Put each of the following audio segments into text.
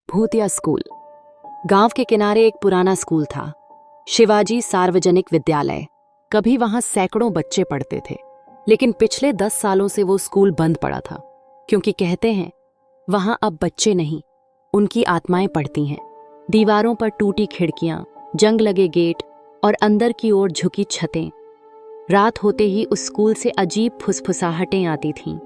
भूतिया स्कूल। गांव के किनारे एक पुराना स्कूल था, शिवाजी सार्वजनिक विद्यालय। कभी वहां सैकड़ों बच्चे पढ़ते थे, लेकिन पिछले 10 सालों से वो स्कूल बंद पड़ा था, क्योंकि कहते हैं वहां अब बच्चे नहीं, उनकी आत्माएं पढ़ती हैं। दीवारों पर टूटी खिड़कियां, जंग लगे गेट और अंदर की ओर झुकी छतें। रात होते ही उस स्कूल से अजीब फुसफुसाहटें आती थीं।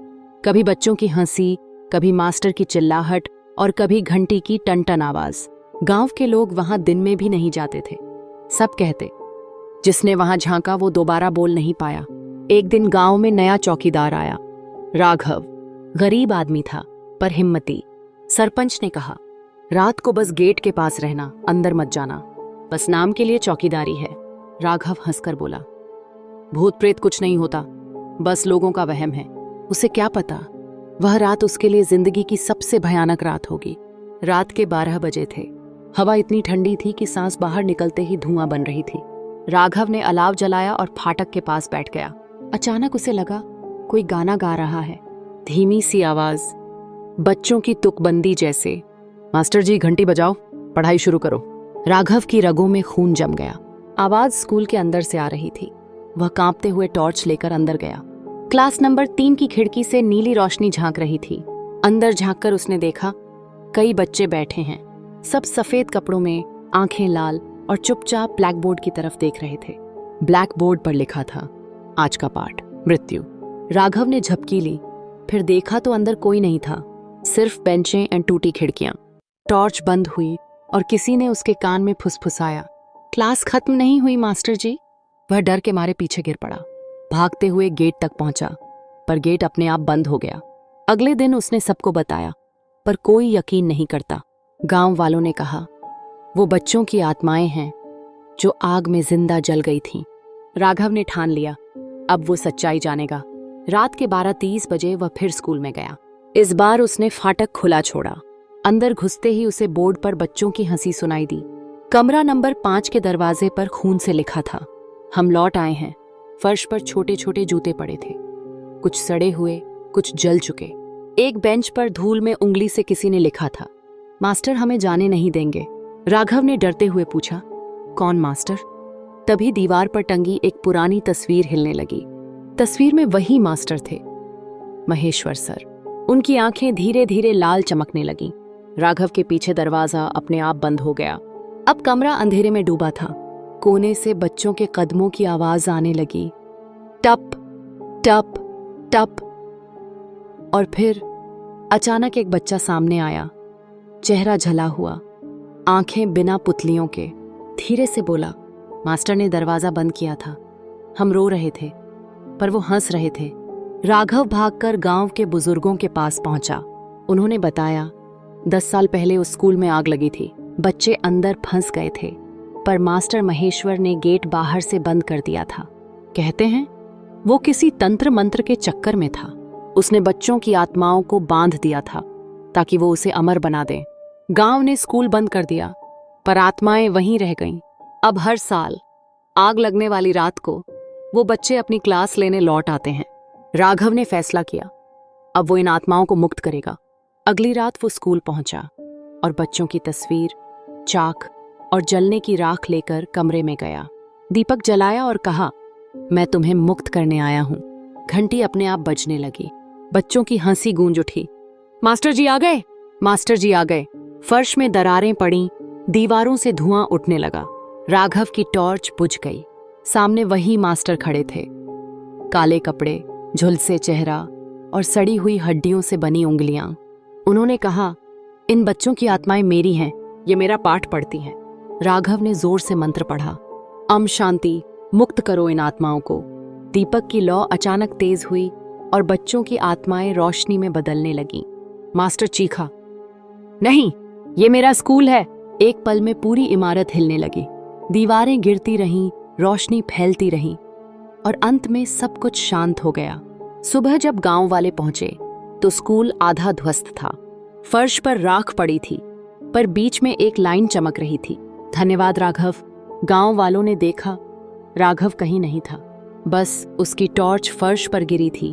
कभी बच्चों की हंसी, कभी मास्टर की चिल्लाहट और कभी घंटी की टन-टन आवाज। गांव के लोग वहां दिन में भी नहीं जाते थे। सब कहते, जिसने वहां झांका वो दोबारा बोल नहीं पाया। एक दिन गांव में नया चौकीदार आया, राघव। गरीब आदमी था पर हिम्मती। सरपंच ने कहा, रात को बस गेट के पास रहना, अंदर मत जाना, बस नाम के लिए चौकीदारी है। राघव हंसकर बोला, भूत प्रेत कुछ नहीं होता, बस लोगों का वहम है। उसे क्या पता, वह रात उसके लिए जिंदगी की सबसे भयानक रात होगी। रात के 12 बजे थे। हवा इतनी ठंडी थी कि सांस बाहर निकलते ही धुआं बन रही थी। राघव ने अलाव जलाया और फाटक के पास बैठ गया। अचानक उसे लगा कोई गाना गा रहा है, धीमी सी आवाज, बच्चों की तुकबंदी जैसे। मास्टर जी घंटी बजाओ, पढ़ाई शुरू करो। राघव की रगों में खून जम गया। आवाज स्कूल के अंदर से आ रही थी। वह कांपते हुए टॉर्च लेकर अंदर गया। क्लास नंबर 3 की खिड़की से नीली रोशनी झांक रही थी। अंदर झांककर उसने देखा, कई बच्चे बैठे हैं, सब सफेद कपड़ों में, आंखें लाल और चुपचाप ब्लैक बोर्ड की तरफ देख रहे थे। ब्लैक बोर्ड पर लिखा था, आज का पाठ मृत्यु। राघव ने झपकी ली, फिर देखा तो अंदर कोई नहीं था, सिर्फ बेंचें और टूटी खिड़कियां। टॉर्च बंद हुई और किसी ने उसके कान में फुसफुसाया, क्लास खत्म नहीं हुई मास्टर जी। वह डर के मारे पीछे गिर पड़ा। भागते हुए गेट तक पहुंचा, पर गेट अपने आप बंद हो गया। अगले दिन उसने सबको बताया, पर कोई यकीन नहीं करता। गांव वालों ने कहा, वो बच्चों की आत्माएं हैं जो आग में जिंदा जल गई थीं। राघव ने ठान लिया, अब वो सच्चाई जानेगा। रात के 12:30 बजे वह फिर स्कूल में गया। इस बार उसने फाटक खुला छोड़ा। अंदर घुसते ही उसे बोर्ड पर बच्चों की हंसी सुनाई दी। कमरा नंबर 5 के दरवाजे पर खून से लिखा था, हम लौट आए हैं। फर्श पर छोटे छोटे जूते पड़े थे, कुछ सड़े हुए, कुछ जल चुके। एक बेंच पर धूल में उंगली से किसी ने लिखा था, मास्टर हमें जाने नहीं देंगे। राघव ने डरते हुए पूछा, कौन मास्टर? तभी दीवार पर टंगी एक पुरानी तस्वीर हिलने लगी। तस्वीर में वही मास्टर थे, महेश्वर सर। उनकी आंखें धीरे धीरे लाल चमकने लगीं। राघव के पीछे दरवाजा अपने आप बंद हो गया। अब कमरा अंधेरे में डूबा था। कोने से बच्चों के कदमों की आवाज आने लगी, टप टप टप। और फिर अचानक एक बच्चा सामने आया, चेहरा झला हुआ, आंखें बिना पुतलियों के। धीरे से बोला, मास्टर ने दरवाजा बंद किया था, हम रो रहे थे पर वो हंस रहे थे। राघव भागकर गांव के बुजुर्गों के पास पहुंचा। उन्होंने बताया, 10 साल पहले उस स्कूल में आग लगी थी, बच्चे अंदर फंस गए थे, पर मास्टर महेश्वर ने गेट बाहर से बंद कर दिया था। कहते हैं वो किसी तंत्र मंत्र के चक्कर में था। उसने बच्चों की आत्माओं को बांध दिया था ताकि वो उसे अमर बना दें। गांव ने स्कूल बंद कर दिया, पर आत्माएं वहीं रह गईं। अब हर साल आग लगने वाली रात को वो बच्चे अपनी क्लास लेने लौट आते हैं। राघव ने फैसला किया, अब वो इन आत्माओं को मुक्त करेगा। अगली रात वो स्कूल पहुंचा और बच्चों की तस्वीर, चाक और जलने की राख लेकर कमरे में गया। दीपक जलाया और कहा, मैं तुम्हें मुक्त करने आया हूं। घंटी अपने आप बजने लगी। बच्चों की हंसी गूंज उठी, मास्टर जी आ गए, मास्टर जी आ गए। फर्श में दरारें पड़ी, दीवारों से धुआं उठने लगा। राघव की टॉर्च बुझ गई। सामने वही मास्टर खड़े थे, काले कपड़े, झुलसे चेहरा और सड़ी हुई हड्डियों से बनी उंगलियां। उन्होंने कहा, इन बच्चों की आत्माएं मेरी हैं, ये मेरा पाठ पढ़ती हैं। राघव ने जोर से मंत्र पढ़ा, अम शांति, मुक्त करो इन आत्माओं को। दीपक की लौ अचानक तेज हुई और बच्चों की आत्माएं रोशनी में बदलने लगीं। मास्टर चीखा, नहीं, ये मेरा स्कूल है। एक पल में पूरी इमारत हिलने लगी। दीवारें गिरती रहीं, रोशनी फैलती रही और अंत में सब कुछ शांत हो गया। सुबह जब गांव वाले पहुंचे तो स्कूल आधा ध्वस्त था। फर्श पर राख पड़ी थी, पर बीच में एक लाइन चमक रही थी, धन्यवाद राघव। गांव वालों ने देखा, राघव कहीं नहीं था, बस उसकी टॉर्च फर्श पर गिरी थी,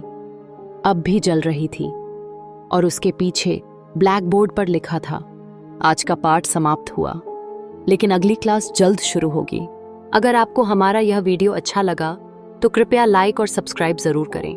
अब भी जल रही थी, और उसके पीछे ब्लैक बोर्ड पर लिखा था, आज का पाठ समाप्त हुआ, लेकिन अगली क्लास जल्द शुरू होगी। अगर आपको हमारा यह वीडियो अच्छा लगा तो कृपया लाइक और सब्सक्राइब जरूर करें।